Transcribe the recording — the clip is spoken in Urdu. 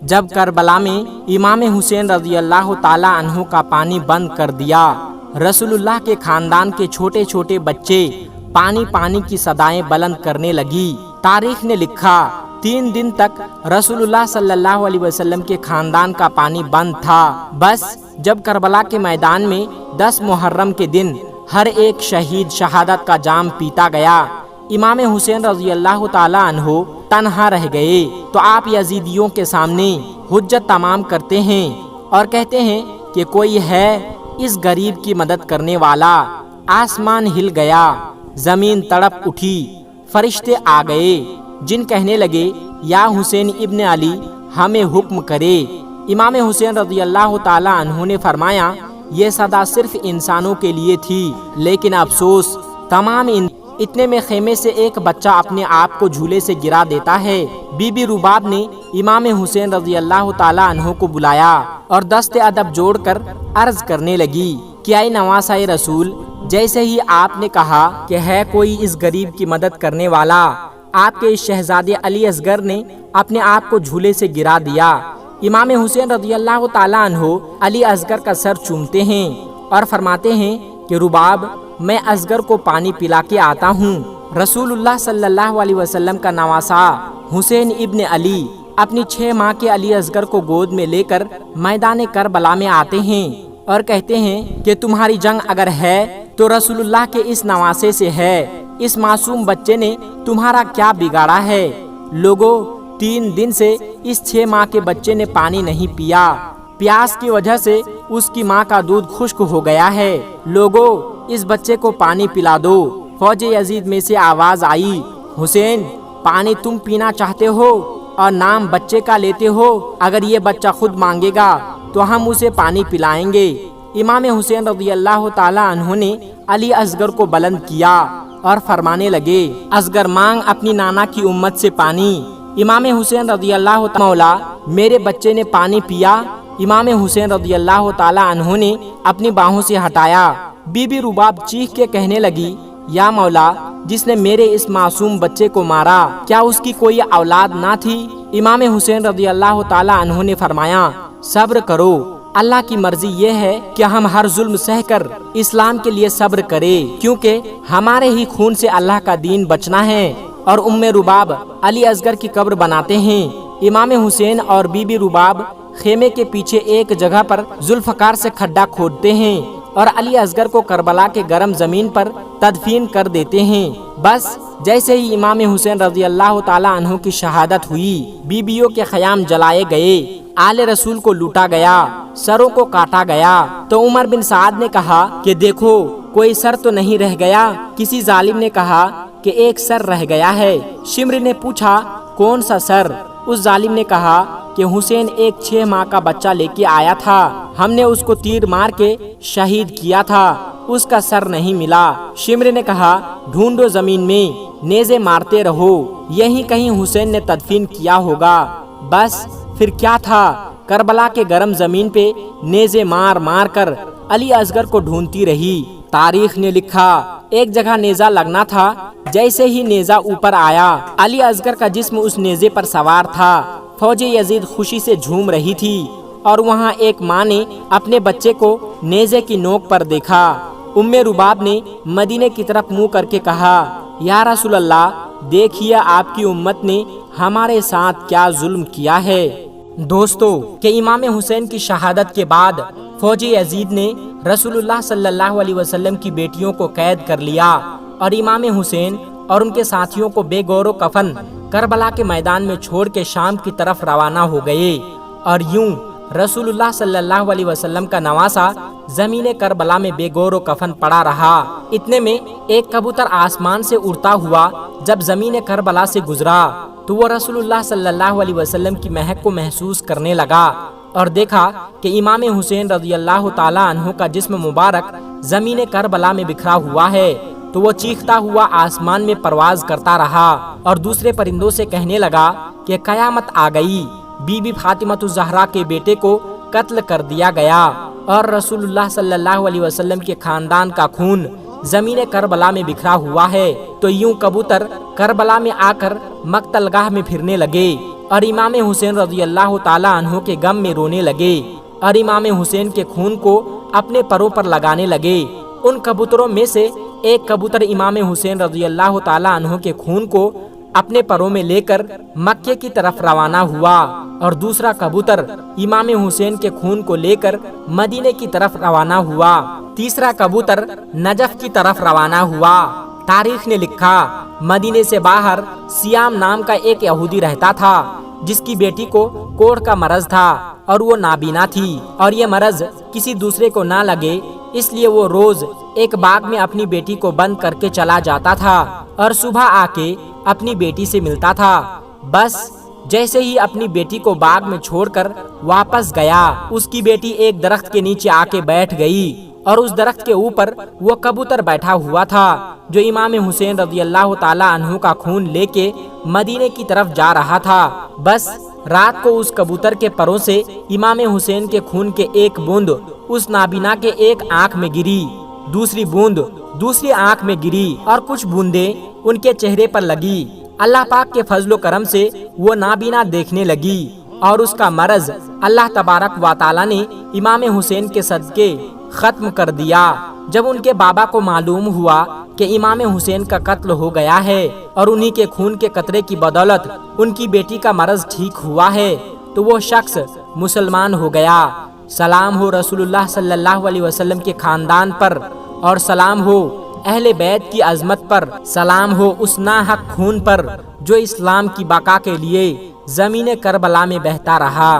جب کربلا میں امام حسین رضی اللہ تعالیٰ عنہ کا پانی بند کر دیا، رسول اللہ کے خاندان کے چھوٹے چھوٹے بچے پانی پانی کی صدائیں بلند کرنے لگی۔ تاریخ نے لکھا 3 دن تک رسول اللہ صلی اللہ علیہ وسلم کے خاندان کا پانی بند تھا۔ بس جب کربلا کے میدان میں 10 محرم کے دن ہر ایک شہید شہادت کا جام پیتا گیا، امام حسین رضی اللہ تعالیٰ عنہ تنہا رہ گئے، تو آپ یزیدیوں کے سامنے حجت تمام کرتے ہیں اور کہتے ہیں کہ کوئی ہے اس غریب کی مدد کرنے والا۔ آسمان ہل گیا، زمین تڑپ اٹھی، فرشتے آ گئے، جن کہنے لگے یا حسین ابن علی ہمیں حکم کرے۔ امام حسین رضی اللہ تعالیٰ عنہ نے فرمایا یہ صدا صرف انسانوں کے لیے تھی، لیکن افسوس تمام اتنے میں خیمے سے ایک بچہ اپنے آپ کو جھولے سے گرا دیتا ہے۔ بی بی رباب نے امام حسین رضی اللہ تعالیٰ عنہ کو بلایا اور دست ادب جوڑ کر عرض کرنے لگی کہ اے نواسۂ رسول، جیسے ہی آپ نے کہا کہ ہے کوئی اس غریب کی مدد کرنے والا، آپ کے شہزادے علی اصغر نے اپنے آپ کو جھولے سے گرا دیا۔ امام حسین رضی اللہ تعالیٰ عنہ علی اصغر کا سر چومتے ہیں اور فرماتے ہیں کہ رباب، میں اصغر کو پانی پلا کے آتا ہوں۔ رسول اللہ صلی اللہ علیہ وسلم کا نواسا حسین ابن علی اپنی 6 ماہ کے علی اصغر کو گود میں لے کر میدان کربلا میں آتے ہیں اور کہتے ہیں کہ تمہاری جنگ اگر ہے تو رسول اللہ کے اس نواسے سے ہے، اس معصوم بچے نے تمہارا کیا بگاڑا ہے؟ لوگوں، 3 دن سے اس 6 ماہ کے بچے نے پانی نہیں پیا، پیاس کی وجہ سے اس کی ماں کا دودھ خشک ہو گیا ہے۔ لوگوں، اس بچے کو پانی پلا دو۔ فوج یزید میں سے آواز آئی، حسین، پانی تم پینا چاہتے ہو اور نام بچے کا لیتے ہو؟ اگر یہ بچہ خود مانگے گا تو ہم اسے پانی پلائیں گے۔ امام حسین رضی اللہ تعالیٰ عنہ نے علی اصغر کو بلند کیا اور فرمانے لگے، اصغر مانگ اپنی نانا کی امت سے پانی۔ امام حسین رضی اللہ تعالیٰ مولا، میرے بچے نے پانی پیا۔ امام حسین رضی اللہ تعالیٰ عنہ نے اپنی باہوں سے ہٹایا۔ بی بی رباب چیخ کے کہنے لگی، یا مولا، جس نے میرے اس معصوم بچے کو مارا، کیا اس کی کوئی اولاد نہ تھی؟ امام حسین رضی اللہ تعالیٰ عنہ نے فرمایا، صبر کرو، اللہ کی مرضی یہ ہے کہ ہم ہر ظلم سہ کر اسلام کے لیے صبر کریں، کیونکہ ہمارے ہی خون سے اللہ کا دین بچنا ہے۔ اور رباب علی اصغر کی قبر بناتے ہیں۔ امام حسین اور بی بی رباب خیمے کے پیچھے ایک جگہ پر ذوالفقار سے کھڈا کھودتے ہیں اور علی اصغر کو کربلا کے گرم زمین پر تدفین کر دیتے ہیں۔ بس جیسے ہی امام حسین رضی اللہ تعالیٰ عنہ کی شہادت ہوئی، بیویوں کے خیام جلائے گئے، آل رسول کو لوٹا گیا، سروں کو کاٹا گیا، تو عمر بن سعد نے کہا کہ دیکھو کوئی سر تو نہیں رہ گیا۔ کسی ظالم نے کہا کہ ایک سر رہ گیا ہے۔ شمر نے پوچھا کون سا سر؟ اس ظالم نے کہا کہ حسین ایک 6 ماہ کا بچہ لے کے آیا تھا، ہم نے اس کو تیر مار کے شہید کیا تھا، اس کا سر نہیں ملا۔ شمر نے کہا ڈھونڈو زمین میں، نیزے مارتے رہو، یہیں کہیں حسین نے تدفین کیا ہوگا۔ بس پھر کیا تھا، کربلا کے گرم زمین پہ نیزے مار مار کر علی اصغر کو ڈھونڈتی رہی۔ تاریخ نے لکھا ایک جگہ نیزہ لگنا تھا، جیسے ہی نیزہ اوپر آیا، علی اصغر کا جسم اس نیزے پر سوار تھا۔ فوج یزید خوشی سے جھوم رہی تھی اور وہاں ایک ماں نے اپنے بچے کو نیزے کی نوک پر دیکھا۔ رباب نے مدینے کی طرف منہ کر کے کہا، یا رسول اللہ، دیکھیے آپ کی امت نے ہمارے ساتھ کیا ظلم کیا ہے۔ دوستو، کہ امام حسین کی شہادت کے بعد فوج یزید نے رسول اللہ صلی اللہ علیہ وسلم کی بیٹیوں کو قید کر لیا اور امام حسین اور ان کے ساتھیوں کو بے گور و کفن کربلا کے میدان میں چھوڑ کے شام کی طرف روانہ ہو گئے۔ اور یوں رسول اللہ صلی اللہ علیہ وسلم کا نواسا زمین کربلا میں بے گور و کفن پڑا رہا۔ اتنے میں ایک کبوتر آسمان سے اڑتا ہوا جب زمین کربلا سے گزرا تو وہ رسول اللہ صلی اللہ علیہ وسلم کی مہک کو محسوس کرنے لگا اور دیکھا کہ امام حسین رضی اللہ تعالیٰ عنہ کا جسم مبارک زمین کربلا میں بکھرا ہوا ہے، تو وہ چیختا ہوا آسمان میں پرواز کرتا رہا اور دوسرے پرندوں سے کہنے لگا کہ قیامت آ گئی، بی بی فاطمۃ الزہرا کے بیٹے کو قتل کر دیا گیا اور رسول اللہ صلی اللہ علیہ وسلم کے خاندان کا خون زمین کربلا میں بکھرا ہوا ہے۔ تو یوں کبوتر کربلا میں آ کر مقتل گاہ میں پھرنے لگے اور امام حسین رضی اللہ تعالیٰ عنہ کے غم میں رونے لگے اور امام حسین کے خون کو اپنے پروں پر لگانے لگے۔ ان کبوتروں میں سے ایک کبوتر امام حسین رضی اللہ تعالیٰ عنہ کے خون کو اپنے پروں میں لے کر مکے کی طرف روانہ ہوا اور دوسرا کبوتر امام حسین کے خون کو لے کر مدینے کی طرف روانہ ہوا۔ تیسرا کبوتر نجف کی طرف روانہ ہوا۔ تاریخ نے لکھا، مدینے سے باہر سیام نام کا ایک یہودی رہتا تھا جس کی بیٹی کو کوڑھ کا مرض تھا اور وہ نابینا تھی، اور یہ مرض کسی دوسرے کو نہ لگے اس لیے وہ روز ایک باغ میں اپنی بیٹی کو بند کر کے چلا جاتا تھا اور صبح آ کے اپنی بیٹی سے ملتا تھا۔ بس جیسے ہی اپنی بیٹی کو باغ میں چھوڑ کر واپس گیا، اس کی بیٹی ایک درخت کے نیچے آ کے بیٹھ گئی اور اس درخت کے اوپر وہ کبوتر بیٹھا ہوا تھا جو امام حسین رضی اللہ تعالیٰ عنہ کا خون لے کے مدینے کی طرف جا رہا تھا۔ بس رات کو اس کبوتر کے پروں سے امام حسین کے خون کے ایک بوند اس نابینا کے ایک آنکھ میں گری، دوسری بوند دوسری آنکھ میں گری اور کچھ بوندیں ان کے چہرے پر لگی۔ اللہ پاک کے فضل و کرم سے وہ نابینا دیکھنے لگی اور اس کا مرض اللہ تبارک و تعالیٰ نے امام حسین کے صدقے ختم کر دیا۔ جب ان کے بابا کو معلوم ہوا کہ امام حسین کا قتل ہو گیا ہے اور انہی کے خون کے قطرے کی بدولت ان کی بیٹی کا مرض ٹھیک ہوا ہے تو وہ شخص مسلمان ہو گیا۔ سلام ہو رسول اللہ صلی اللہ علیہ وسلم کے خاندان پر، اور سلام ہو اہل بیت کی عظمت پر، سلام ہو اس ناحق خون پر جو اسلام کی بقا کے لیے زمین کربلا میں بہتا رہا۔